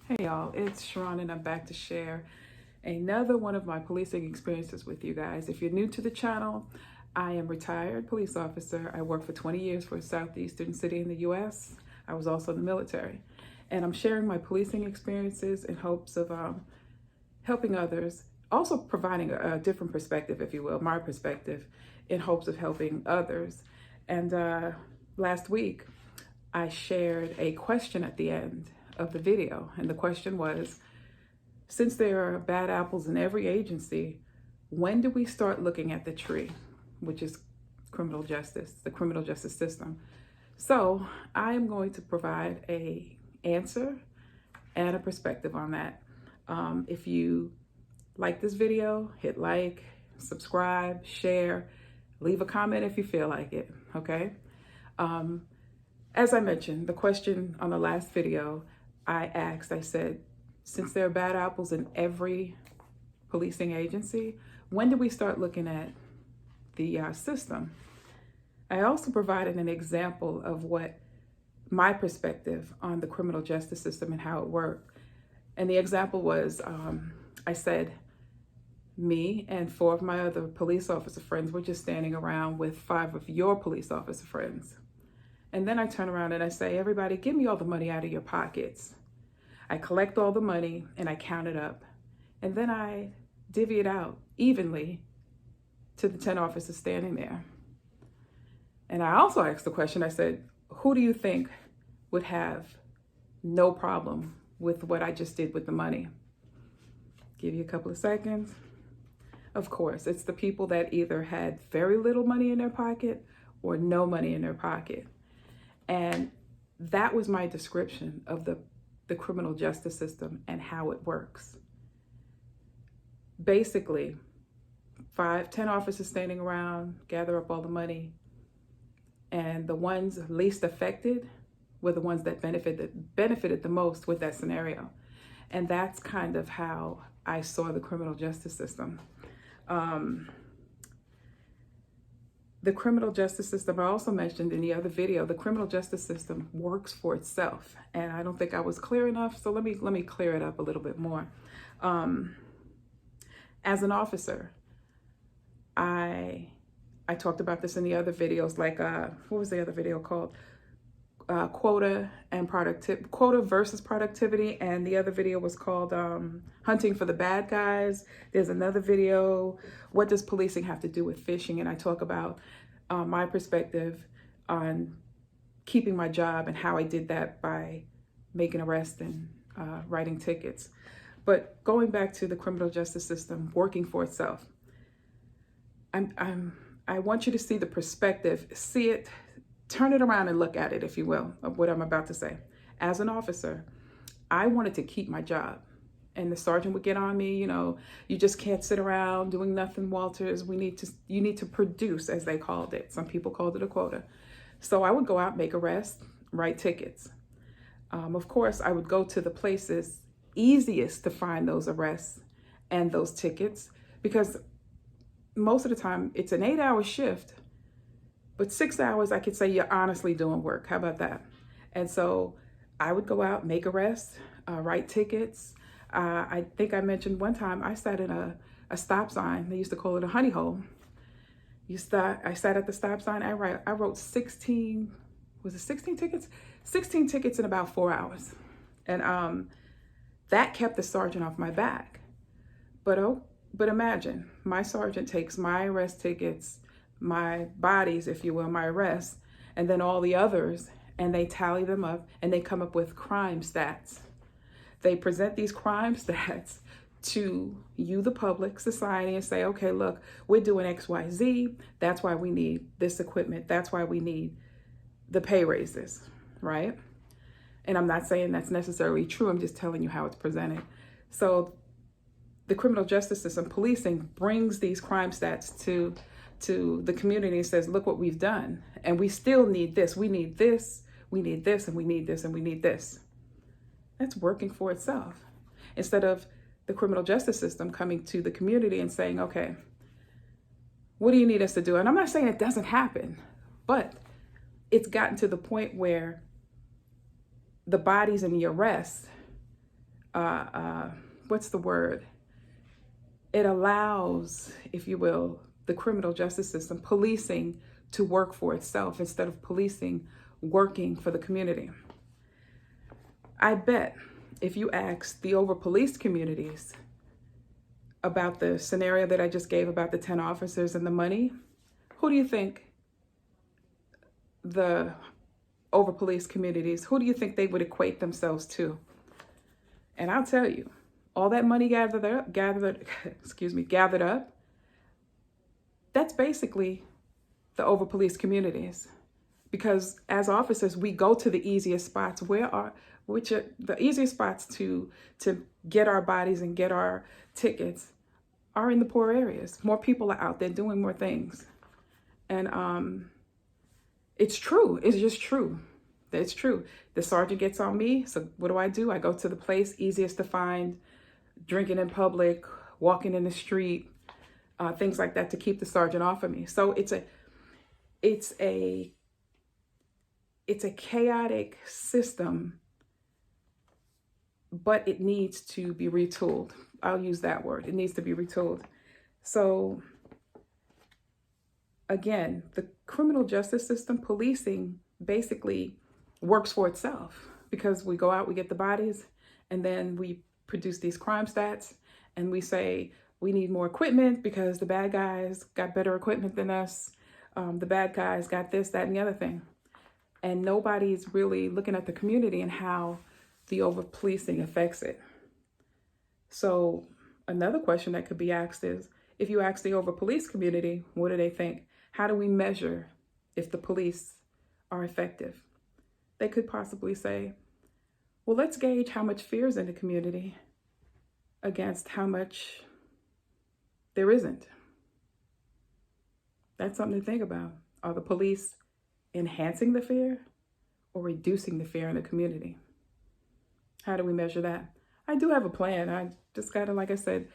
Hey y'all, it's Sharon and I'm back to share another one of my policing experiences with you guys. If you're new to the channel, I am a retired police officer. I worked for 20 years for a southeastern city in the US. I was also in the military. And I'm sharing my policing experiences in hopes of helping others, also providing a different perspective, if you will, my perspective, in hopes of helping others. And last week, I shared a question at the end of the video. And the question was, since there are bad apples in every agency, when do we start looking at the tree, which is criminal justice, the criminal justice system? So I am going to provide a answer and a perspective on that. If you like this video, hit like, subscribe, share, leave a comment if you feel like it, okay? As I mentioned, the question on the last video, I said, since there are bad apples in every policing agency, when do we start looking at the system? I also provided an example of what my perspective on the criminal justice system and how it worked. And the example was, I said, me and 4 of my other police officer friends were just standing around with 5 of your police officer friends. And then I turn around and I say, everybody, give me all the money out of your pockets. I collect all the money and I count it up. And then I divvy it out evenly to the 10 officers standing there. And I also asked the question, I said, who do you think would have no problem with what I just did with the money? Give you a couple of seconds. Of course, it's the people that either had very little money in their pocket or no money in their pocket. And that was my description of the criminal justice system and how it works. Basically, 10 officers standing around, gather up all the money, and the ones least affected were the ones that benefited the most with that scenario. And that's kind of how I saw the criminal justice system. The criminal justice system, I also mentioned in the other video, the criminal justice system works for itself. And I don't think I was clear enough, so let me clear it up a little bit more. As an officer, I talked about this in the other videos, like, what was the other video called? Quota versus productivity, and the other video was called hunting for the bad guys. There's another video, what does policing have to do with fishing? And I talk about my perspective on keeping my job and how I did that by making arrests and writing tickets. But going back to the criminal justice system working for itself, I want you to see the perspective, see it, turn it around and look at it, if you will, of what I'm about to say. As an officer, I wanted to keep my job. And the sergeant would get on me, you just can't sit around doing nothing, Walters. You need to produce, as they called it. Some people called it a quota. So I would go out, make arrests, write tickets. Of course, I would go to the places easiest to find those arrests and those tickets, because most of the time it's an 8-hour shift. But 6 hours, I could say you're honestly doing work. How about that? And so I would go out, make arrests, write tickets. I think I mentioned one time I sat in a stop sign. They used to call it a honey hole. I sat at the stop sign. I wrote 16 tickets? 16 tickets in about 4 hours. And that kept the sergeant off my back. But imagine, my sergeant takes my arrest tickets, my bodies, if you will, my arrests, and then all the others, and they tally them up and they come up with crime stats. They present these crime stats to you, the public, society, and say, okay, look, we're doing X, Y, Z. That's why we need this equipment. That's why we need the pay raises, right? And I'm not saying that's necessarily true. I'm just telling you how it's presented. So the criminal justice system, policing, brings these crime stats to the community and says, look what we've done. And we still need this. We need this. We need this. And we need this. And we need this. That's working for itself. Instead of the criminal justice system coming to the community and saying, okay, what do you need us to do? And I'm not saying it doesn't happen, but it's gotten to the point where the bodies and the arrests what's the word? It allows, if you will, the criminal justice system, policing, to work for itself instead of policing working for the community. I bet if you ask the over-policed communities about the scenario that I just gave about the 10 officers and the money, who do you think the over-policed communities, who do you think they would equate themselves to? And I'll tell you, all that money gathered up, that's basically the over-policed communities. Because as officers, we go to the easiest spots. Which are the easiest spots to get our bodies and get our tickets are in the poor areas. More people are out there doing more things. And it's true. It's just true. It's true. The sergeant gets on me. So what do? I go to the place easiest to find, drinking in public, walking in the street, things like that to keep the sergeant off of me. So it's a chaotic system, but it needs to be retooled. I'll use that word. It needs to be retooled. So again, the criminal justice system, policing, basically works for itself because we go out, we get the bodies, and then we produce these crime stats and we say we need more equipment because the bad guys got better equipment than us. The bad guys got this, that, and the other thing. And nobody's really looking at the community and how the over-policing affects it. So another question that could be asked is, if you ask the over-policed community, what do they think? How do we measure if the police are effective? They could possibly say, well, let's gauge how much fear is in the community against how much there isn't. That's something to think about. Are the police enhancing the fear or reducing the fear in the community? How do we measure that? I do have a plan. I just got to, like I said,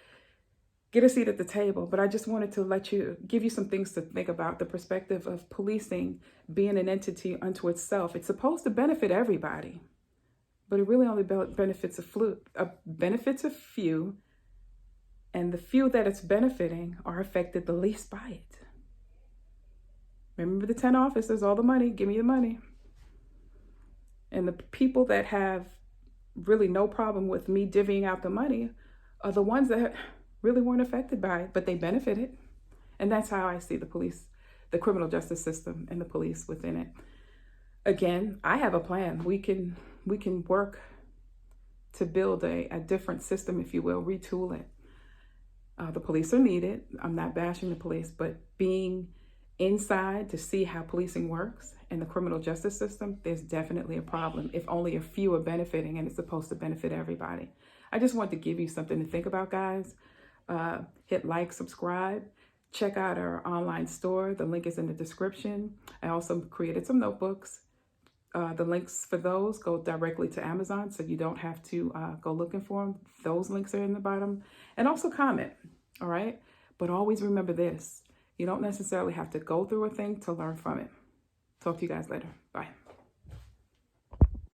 get a seat at the table. But I just wanted to give you some things to think about, the perspective of policing being an entity unto itself. It's supposed to benefit everybody, but it really only benefits a few, and the few that it's benefiting are affected the least by it. Remember the 10 officers, all the money, give me the money. And the people that have really no problem with me divvying out the money are the ones that really weren't affected by it, but they benefited. And that's how I see the police, the criminal justice system, and the police within it. Again, I have a plan. We can work to build a different system, if you will, retool it. The police are needed. I'm not bashing the police, but being inside to see how policing works in the criminal justice system, there's definitely a problem if only a few are benefiting and it's supposed to benefit everybody. I just want to give you something to think about, guys. Hit like, subscribe, check out our online store. The link is in the description. I also created some notebooks. The links for those go directly to Amazon, so you don't have to go looking for them. Those links are in the bottom. And also comment, all right? But always remember this. You don't necessarily have to go through a thing to learn from it. Talk to you guys later. Bye.